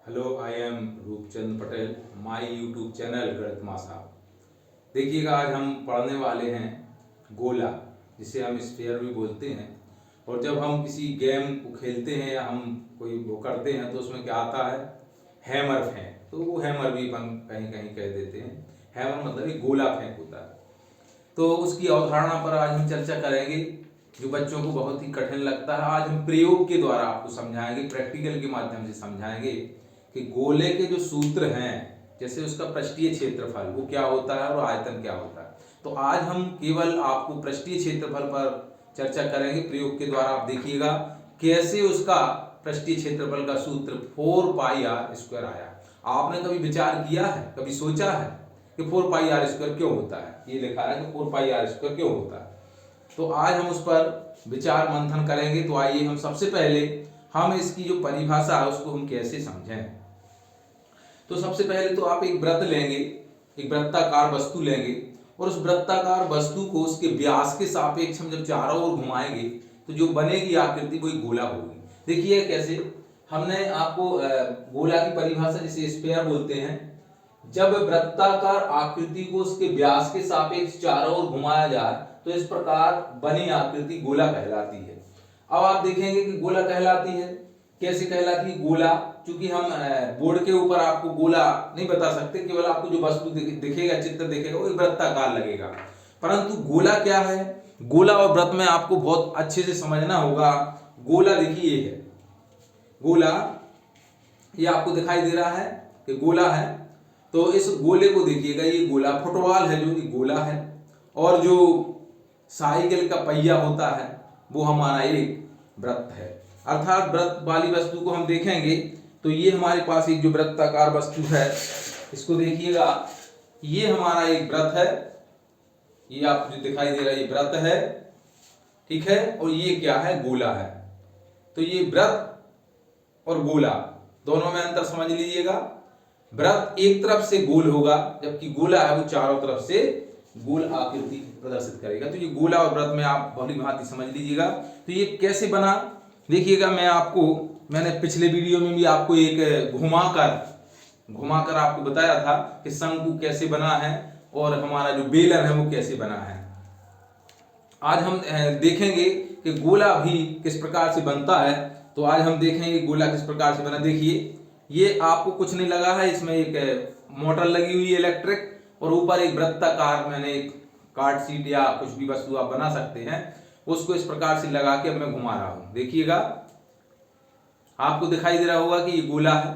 Hello, I am Roopchand Patel, my YouTube channel Ganit Masa. देखिएगा, आज हम पढ़ने वाले हैं गोला, जिसे हम स्फीयर भी बोलते हैं। और जब हम किसी गेम को खेलते हैं या हम कोई वो करते हैं तो उसमें क्या आता है, हैमर फेंक। तो वो हैमर भी हम कहीं कहीं कह देते हैं। हैमर मतलब एक गोला फेंक होता है। तो उसकी अवधारणा पर आज हम चर्चा करेंगे, जो बच्चों को बहुत ही कठिन लगता है। आज हम प्रयोग के द्वारा आपको समझाएंगे, प्रैक्टिकल के माध्यम से समझाएंगे कि गोले के जो सूत्र हैं, जैसे उसका पृष्ठीय क्षेत्रफल वो क्या होता है और आयतन क्या होता है। तो आज हम केवल आपको पृष्ठीय क्षेत्रफल पर चर्चा करेंगे। प्रयोग के द्वारा आप देखिएगा कैसे उसका पृष्ठीय क्षेत्रफल का सूत्र 4πr² आया। आपने कभी विचार किया है, कभी सोचा है कि 4πr² क्यों होता है? ये लिखा है कि 4πr² क्यों होता है। तो आज हम उस पर विचार मंथन करेंगे। तो आइए हम सबसे पहले हम इसकी जो परिभाषा है उसको हम कैसे समझें। तो सबसे पहले तो आप एक वृत्त लेंगे, एक वृत्ताकार वस्तु लेंगे, और उस वृत्ताकार वस्तु को उसके व्यास के सापेक्ष हम जब चारों ओर घुमाएंगे तो जो बनेगी आकृति वो एक गोला होगी। देखिए कैसे, हमने आपको गोला की परिभाषा जिसे स्फीयर बोलते हैं, जब वृत्ताकार आकृति को उसके व्यास के सापेक्ष चारों ओर घुमाया जाए तो इस प्रकार बनी आकृति गोला कहलाती है। अब आप देखेंगे कि गोला कहलाती है, कैसे कहलाती है गोला। क्योंकि हम बोर्ड के ऊपर आपको गोला नहीं बता सकते, केवल आपको जो वस्तु दिखेगा, चित्र दिखेगा, वो वृत्ताकार लगेगा। परंतु गोला क्या है, गोला और वृत्त में आपको बहुत अच्छे से समझना होगा। गोला देखिए ये है गोला, ये आपको दिखाई दे रहा है कि गोला है। तो इस गोले को देखिएगा, ये गोला फुटबॉल है, जो ये गोला है। और जो साइकिल का पहिया होता है वो हमारा एक वृत्त है। अर्थात वृत्त वाली वस्तु को हम देखेंगे तो ये हमारे पास एक जो वृत्ताकार वस्तु है, इसको देखिएगा, ये हमारा एक वृत्त है। ये आपको जो दिखाई दे रहा है ये वृत्त है, ठीक है। और ये क्या है, गोला है। तो ये वृत्त और गोला दोनों में अंतर समझ लीजिएगा। वृत्त एक तरफ से गोल होगा, जबकि गोला है वो चारों तरफ से गोल आकृति प्रदर्शित करेगा। तो ये गोला और वृत्त में आप भली भांति समझ लीजिएगा। तो ये कैसे बना, देखिएगा, मैंने पिछले वीडियो में भी आपको एक घुमाकर आपको बताया था कि शंकु कैसे बना है और हमारा जो बेलन है वो कैसे बना है। आज हम देखेंगे कि गोला भी किस प्रकार से बनता है। तो आज हम देखेंगे गोला किस प्रकार से बना। देखिए, ये आपको कुछ नहीं लगा है, इसमें एक मोटर लगी हुई है इलेक्ट्रिक, और ऊपर एक वृत्ताकार मैंने एक कार्ड शीट या कुछ भी वस्तु आप बना सकते हैं, उसको इस प्रकार से लगा के अब मैं घुमा रहा हूं। देखिएगा, आपको दिखाई दे रहा होगा कि ये गोला है।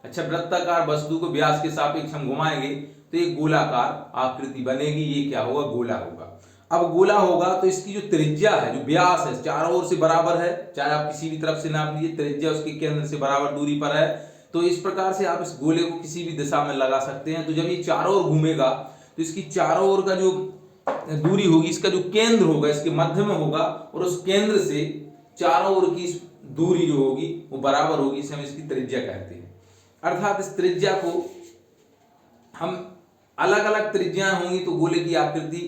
अच्छा, वृत्ताकार वस्तु को व्यास के सापेक्ष हम घुमाएंगे तो एक गोलाकार आकृति बनेगी। ये क्या होगा, गोला होगा। अब गोला होगा तो इसकी जो त्रिज्या है, जो व्यास है, चारों ओर से बराबर है। चाहे आप किसी भी तरफ से नाप लीजिए, त्रिज्या उसके केंद्र से बराबर दूरी पर है। तो इस प्रकार से आप इस गोले को किसी भी दिशा में लगा सकते हैं। तो जब ये चारों ओर घूमेगा तो इसकी चारों ओर का जो दूरी होगी, इसका जो केंद्र होगा इसके मध्य में होगा, और उस केंद्र से चारों ओर की दूरी जो होगी वो बराबर होगी। इसे हम इसकी त्रिज्या कहते हैं। अर्थात इस त्रिज्या को हम अलग अलग त्रिज्याएं होंगी तो गोले की आकृति,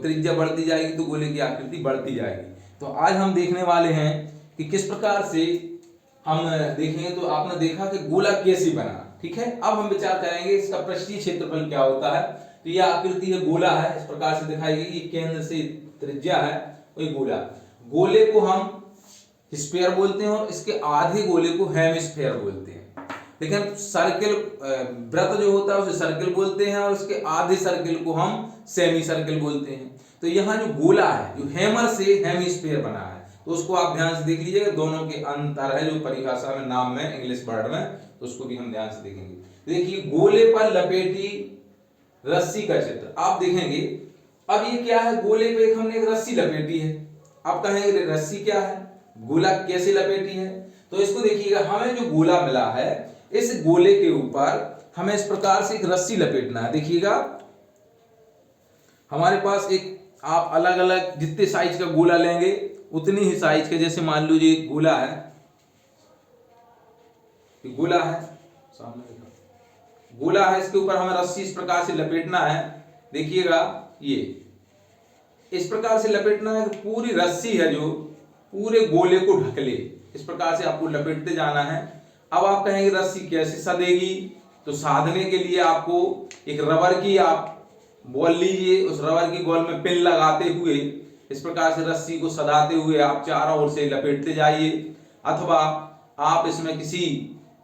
त्रिज्या बढ़ती जाएगी तो गोले की आकृति बढ़ती जाएगी। तो आज हम देखने वाले हैं कि किस प्रकार से हम देखेंगे। तो आपने देखा कि गोला कैसे बना, ठीक है। अब हम विचार करेंगे इसका पृष्ठीय क्षेत्रफल क्या होता है। तो यह आकृति है, गोला है, इस प्रकार से दिखाई गई। ये केंद्र से त्रिज्या है, वही गोला। गोले को हम स्फीयर बोलते हैं और इसके आधे गोले को हेमिस्फीयर बोलते हैं। लेकिन सर्किल, वृत्त जो होता है उसे सर्किल बोलते हैं, और उसके आधे सर्किल को हम सेमी सर्किल बोलते हैं। तो यहाँ जो गोला है, जो हैमर से हेमिस्फीयर बना है, तो उसको आप ध्यान से देख लीजिएगा। दोनों के अंतर है जो परिभाषा में, नाम में, इंग्लिश वर्ड में, तो उसको भी हम ध्यान से देखेंगे। देखिए, गोले पर लपेटी रस्सी का चित्र आप देखेंगे। अब ये क्या है, गोले पे हमने एक रस्सी लपेटी है। आप कहेंगे रस्सी क्या है, गोला कैसे लपेटी है। तो इसको देखिएगा, हमें जो गोला मिला है, इस गोले के ऊपर हमें इस प्रकार से एक रस्सी लपेटना है। देखिएगा, हमारे पास एक, आप अलग अलग जितने साइज का गोला लेंगे उतनी ही साइज के, जैसे मान लीजिए गोला है, गोला है सामने, गोला है, इसके ऊपर हमें रस्सी इस प्रकार से लपेटना है। देखिएगा, ये इस प्रकार से लपेटना है कि पूरी रस्सी है जो पूरे गोले को ढक ले। इस प्रकार से आपको लपेटते जाना है। अब आप कहेंगे रस्सी कैसे सदेगी, तो साधने के लिए आपको एक रबर की आप बॉल लीजिए, उस रबर की बॉल में पिन लगाते हुए इस प्रकार से रस्सी को सदाते हुए आप चारों ओर से लपेटते जाइए, अथवा आप इसमें किसी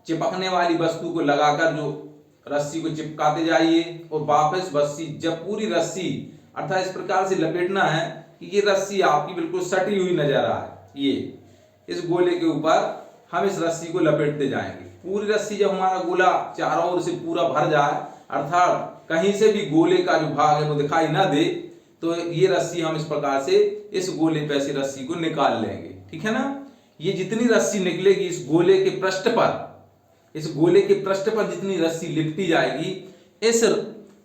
चिपकने वाली वस्तु को लगाकर जो रस्सी को चिपकाते जाइए और वापस रस्सी जब पूरी रस्सी अर्थात इस प्रकार से लपेटना है कि ये रस्सी आपकी बिल्कुल सटी हुई नजर आए। ये इस गोले के ऊपर हम इस रस्सी को लपेटते जाएंगे। पूरी रस्सी जब हमारा गोला चारों ओर से पूरा भर जाए, अर्थात कहीं से भी गोले का जो भाग है वो दिखाई ना दे, तो ये रस्सी हम इस प्रकार से इस गोले पे से रस्सी को निकाल लेंगे। ठीक है ना। ये जितनी रस्सी निकलेगी इस गोले के पृष्ठ पर, इस गोले के पृष्ठ पर जितनी रस्सी लिपटी जाएगी, इस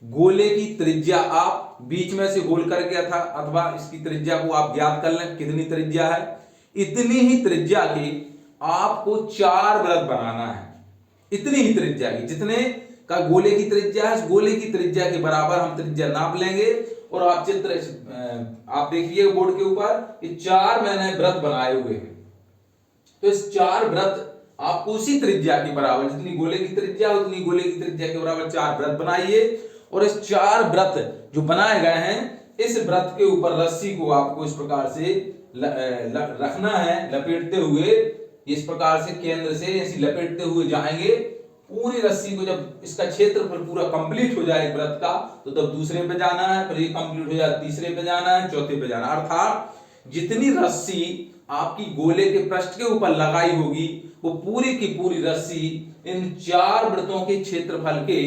गोले की त्रिज्या आप बीच में से होल करके अथवा इसकी त्रिज्या को आप ज्ञात कर लें कितनी त्रिज्या है। इतनी ही त्रिज्या की आपको 4 वृत्त बनाना है। इतनी ही त्रिज्या की जितने का गोले की त्रिज्या है, इस गोले की त्रिज्या के बराबर हम त्रिज्या नाप लेंगे और आप चित्र आप देखिए बोर्ड के ऊपर ये 4 मैंने वृत्त बनाए हुए हैं। तो इस 4 वृत्त आपको उसी त्रिज्या के बराबर, जितनी गोले की त्रिज्या उतनी गोले की त्रिज्या के बराबर 4 वृत्त बनाइए और इस 4 वृत्त जो बनाए गए हैं इस वृत्त के ऊपर रस्सी को आपको इस प्रकार से रखना है, लपेटते हुए इस प्रकार से केंद्र से ऐसे लपेटते हुए जाएंगे। पूरी रस्सी को जब इसका क्षेत्रफल पूरा कंप्लीट हो जाए वृत्त का, तो तब दूसरे पे जाना है, फिर ये कंप्लीट हो जाए तीसरे पे जाना है, चौथे पे जाना है। अर्थात जितनी रस्सी आपकी गोले के पृष्ठ के ऊपर लगाई होगी वो पूरी की पूरी रस्सी इन 4 वृत्तों के क्षेत्रफल के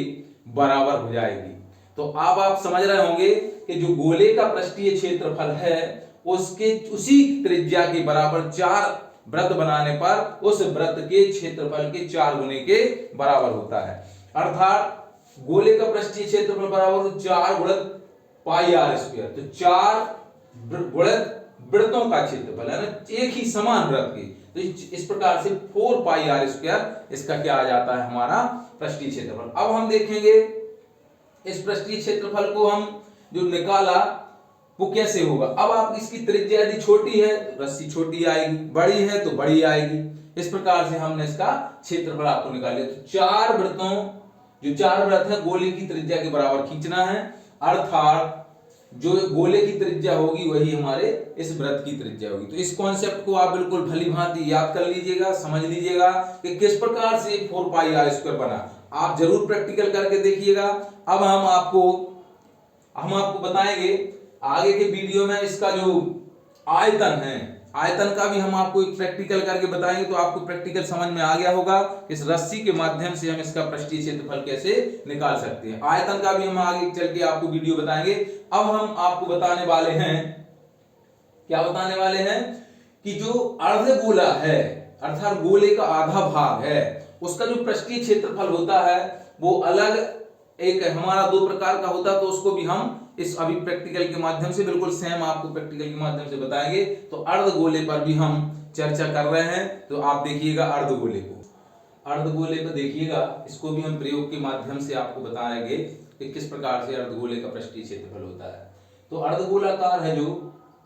बराबर हो जाएगी। तो अब आप समझ रहे होंगे कि जो गोले का पृष्ठीय क्षेत्रफल है उसके उसी त्रिज्या के बराबर 4 वृत्त बनाने पर उस वृत्त के क्षेत्रफल के 4 गुने के बराबर होता है। अर्थात गोले का पृष्ठीय क्षेत्रफल बराबर 4 गुणित पाई आर स्क्वायर। तो 4 गुणित वृत्तों का क्षेत्रफल है ना, एक ही समान वृत्त की, तो इस प्रकार से 4 पाई आर स्क्वायर इसका क्या आ जाता है हमारा पृष्ठीय क्षेत्रफल। अब हम देखेंगे इस पृष्ठीय क्षेत्रफल को हम जो निकाला वो कैसे होगा। अब आप इसकी त्रिज्या यदि छोटी है तो रस्सी छोटी आएगी, बड़ी है तो बड़ी आएगी। इस प्रकार से हमने इसका क्षेत्रफल आपको निकाल लिया। तो 4 वृत्तों जो 4 वृत्त है गोले की त्रिज्या के बराबर खींचना है, अर्थात जो गोले की त्रिज्या होगी वही हमारे इस वृत्त की त्रिज्या होगी। तो इस कॉन्सेप्ट को आप बिल्कुल भली भांति याद कर लीजिएगा, समझ लीजिएगा कि किस प्रकार से 4 पाई आर स्क्वायर बना। आप जरूर प्रैक्टिकल करके देखिएगा। अब हम आपको बताएंगे आगे के वीडियो में इसका जो आयतन है, आयतन का भी हम आपको एक प्रैक्टिकल करके बताएंगे, तो आपको प्रैक्टिकल समझ में आ गया होगा इस रस्सी के माध्यम से हम इसका पृष्ठीय क्षेत्रफल कैसे निकाल सकते हैं। आयतन का भी हम आगे चल के आपको वीडियो बताएंगे। अब हम आपको बताने वाले हैं, क्या बताने वाले हैं कि जो अर्धगोला है अर्थात गोले का आधा भाग है उसका जो पृष्ठीय क्षेत्रफल होता है वो अलग एक हमारा 2 प्रकार का होता है। तो उसको भी हम इस अभी प्रैक्टिकल के माध्यम से बिल्कुल सेम आपको प्रैक्टिकल के माध्यम से बताएंगे। तो अर्धगोले पर भी हम चर्चा कर रहे हैं। तो आप देखिएगा अर्धगोले को, अर्धगोले पर देखिएगा, इसको भी हम प्रयोग के माध्यम से आपको बताएंगे कि किस प्रकार से अर्धगोले का पृष्ठीय क्षेत्रफल होता है। तो अर्धगोलाकार है जो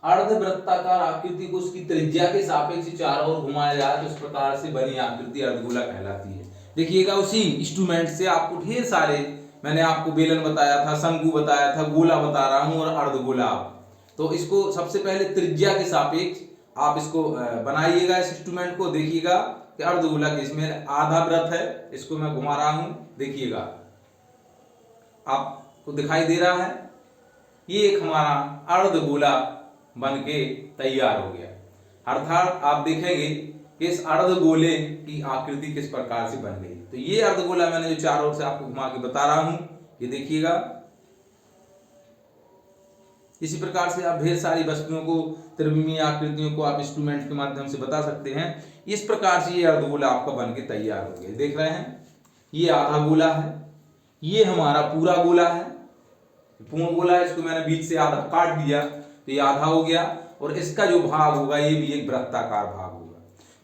अर्धवृत्ताकार आकृति को उसकी त्रिज्या के सापेक्ष चारों ओर घुमाया जाए तो इस प्रकार से बनी आकृति अर्धगोला कहलाती है। देखिएगा उसी इंस्ट्रूमेंट से आपको ढेर सारे, मैंने आपको बेलन बताया था, शंकु बताया था, गोला बता रहा हूं और अर्धगोला। तो इसको सबसे पहले त्रिज्या के सापेक्ष आप इसको बनाइएगा इस इंस्ट्रूमेंट को। देखिएगा कि अर्धगोला के इसमें आधा वृत्त है, इसको मैं घुमा रहा हूं, देखिएगा आपको दिखाई दे रहा है। ये एक हमारा अर्धगोला बनके तैयार हो गया। अर्थात आप देखेंगे कि इस अर्धगोले की आकृति किस प्रकार से बन गई। तो ये अर्धगोला मैंने जो चारों ओर से आपको घुमा के बता रहा हूं, ये देखिएगा। इसी प्रकार से आप ढेर सारी वस्तुओं को, त्रिविमीय आकृतियों को आप इंस्ट्रूमेंट के माध्यम से बता सकते हैं। इस प्रकार से ये अर्धगोला आपका बन के तैयार हो गया। देख रहे हैं, ये आधा गोला है, ये हमारा पूरा गोला है, पूर्ण गोला है। इसको मैंने बीच से आधा काट दिया तो ये आधा हो गया, और इसका जो भाग होगा ये भी एक वृत्ताकार भाग होगा।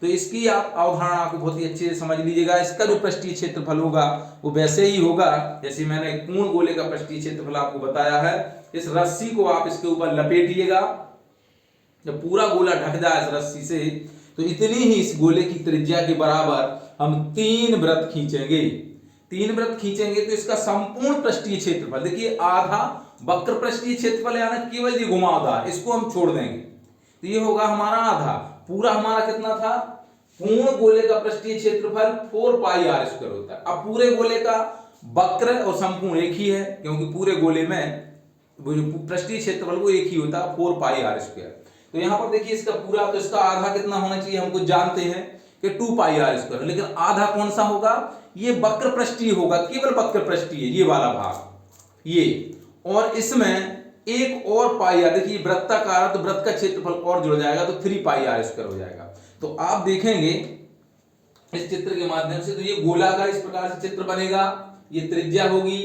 तो इसकी आप अवधारणा को बहुत ही अच्छे से समझ लीजिएगा। इसका जो पृष्ठीय क्षेत्रफल होगा वो वैसे ही होगा जैसे मैंने एक पूर्ण गोले का पृष्ठीय क्षेत्रफल आपको बताया है। इस रस्सी को आप इसके ऊपर लपेटिएगा, जब पूरा गोला ढक जाए इस रस्सी से तो इतनी ही इस गोले की त्रिज्या के बराबर हम 3 वृत्त खींचेंगे। 3 वृत्त खींचेंगे तो इसका संपूर्ण पृष्ठीय क्षेत्रफल, देखिए आधा वक्र पृष्ठीय क्षेत्रफल यानी केवल ये घुमावदार, इसको हम छोड़ देंगे तो ये होगा हमारा आधा। पूरा हमारा कितना था, पूर्ण गोले का पृष्ठीय क्षेत्रफल 4 पाई आर स्क्वायर होता है। अब पूरे गोले का वक्र और संपूर्ण एक ही है, क्योंकि पूरे गोले में वो जो पृष्ठीय क्षेत्रफल वो एक ही होता है 4 पाई आर स्क्वायर। तो यहां पर देखिए इसका पूरा, तो इसका आधा कितना होना चाहिए, हमको जानते हैं कि 2 पाई आर स्क्वायर, लेकिन आधा कौन सा होगा, ये वक्र पृष्ठीय होगा, केवल वक्र पृष्ठीय ये वाला भाग ये, और इसमें एक और पाई आर, देखिए वृत्ताकार तो वृत्त का क्षेत्रफल और जुड़ जाएगा तो 3 पाई आर स्क्वायर हो जाएगा। तो आप देखेंगे इस चित्र के माध्यम से, तो ये गोलाकार इस प्रकार से चित्र बनेगा, ये त्रिज्या होगी,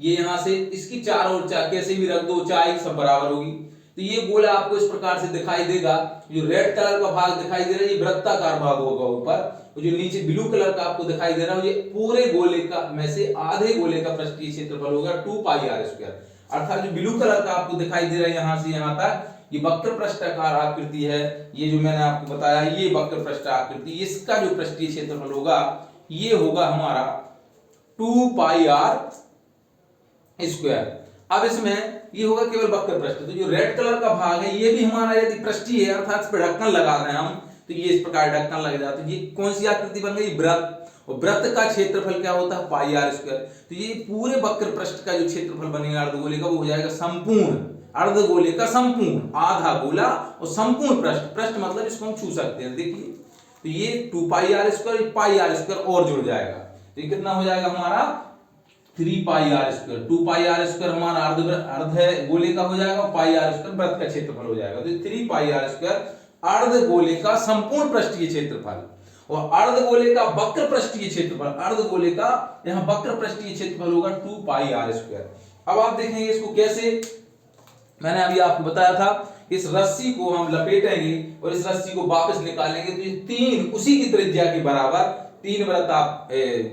ये यहां से इसकी चारों ओर कैसे भी रख दो ऊंचाई सब बराबर होगी। तो ये गोला आपको इस प्रकार से दिखाई देगा। जो रेड कलर का भाग दिखाई दे रहा है ये वृत्ताकार भाग होगा ऊपर, और जो नीचे ब्लू कलर का आपको दिखाई दे रहा है ये पूरे गोले का में से आधे गोले का पृष्ठीय क्षेत्रफल होगा 2 पाई आर स्क्वायर। अर्थात जो ब्लू कलर का आपको दिखाई दे रहा है यहां से यहां तक, ये वक्र पृष्ठाकार आकृति है, ये जो मैंने आपको बताया ये वक्र पृष्ठ आकृति, इसका जो पृष्ठीय क्षेत्रफल होगा ये होगा हमारा 2 पाई आर स्क्वायर। अब इसमें ये होगा केवल वक्र पृष्ठ। तो जो रेड कलर का भाग है ये भी हमारा यदि पृष्ठीय है, अर्थात इस पर ढक्कन लगा रहे हैं हम, तो ये इस प्रकार ढक्कन लग जाता है। ये कौन सी आकृति बन गई, वृत्त, और वृत्त का क्षेत्रफल क्या होता है पाई आर स्क्वायर। तो ये पूरे वक्र पृष्ठ का जो क्षेत्रफल बनेगा अर्धगोले का वो हो जाएगा संपूर्ण अर्धगोले का संपूर्ण, आधा गोला और संपूर्ण पृष्ठ, पृष्ठ मतलब इसको हम छू सकते हैं, देखिए तो ये 2 pi r square, pi r square और जुड़ जाएगा, तो ये कितना हो जाएगा हमारा 3 pi r square. 2 pi r square हमारा अर्ध गोले का हो जाएगा, पाई आर स्क्वायर वृत्त का क्षेत्रफल हो जाएगा। तो 3 पाई आर स्क्वायर अर्ध गोले का संपूर्ण पृष्ठीय क्षेत्रफल, और अर्ध गोले का वक्र पृष्ठीय क्षेत्रफल, अर्ध गोले का यहां वक्र पृष्ठीय क्षेत्रफल होगा 2 पाई आर स्क्वायर। अब आप देखेंगे इसको कैसे, मैंने अभी आपको बताया था इस रस्सी को हम लपेटेंगे और इस रस्सी को वापस निकालेंगे तो ये 3 उसी की त्रिज्या के बराबर 3 वृत्त आप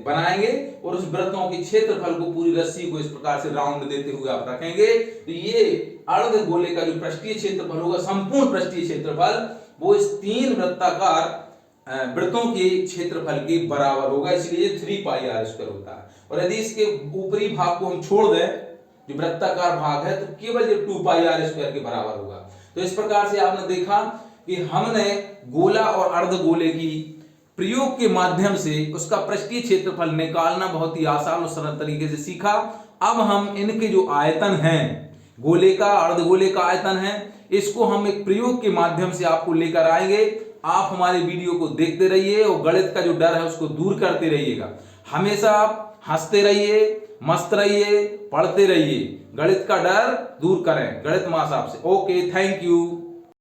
बनाएंगे, और उस वृत्तों के क्षेत्रफल को पूरी रस्सी को इस प्रकार से राउंड देते हुए आप रखेंगे। तो ये अर्ध गोले का जो पृष्ठीय क्षेत्रफल होगा, संपूर्ण पृष्ठीय क्षेत्रफल, वो इस 3 वृत्ताकार वृत्तों के क्षेत्रफल के बराबर होगा, इसलिए 3 पाई आर स्क्वायर होता है। और यदि इसके ऊपरी भाग को हम छोड़ दें, जो वृत्ताकार भाग है, तो केवल ये 2 पाई आर स्क्वायर के बराबर होगा। तो इस प्रकार से आपने देखा कि हमने गोला और अर्धगोले की प्रयोग के माध्यम से उसका पृष्ठीय क्षेत्रफल निकालना बहुत ही आसान और सरल तरीके से सीखा। अब हम इनके जो आयतन हैं, गोले का अर्धगोले का आयतन है, इसको हम एक प्रयोग के माध्यम से आपको लेकर आएंगे। आप हमारे वीडियो को देखते रहिए और गणित का जो डर है उसको दूर करते रहिएगा। हमेशा आप हंसते रहिए, मस्त रहिए, पढ़ते रहिए, गणित का डर दूर करें। गणित मां साहब से। Okay, thank you.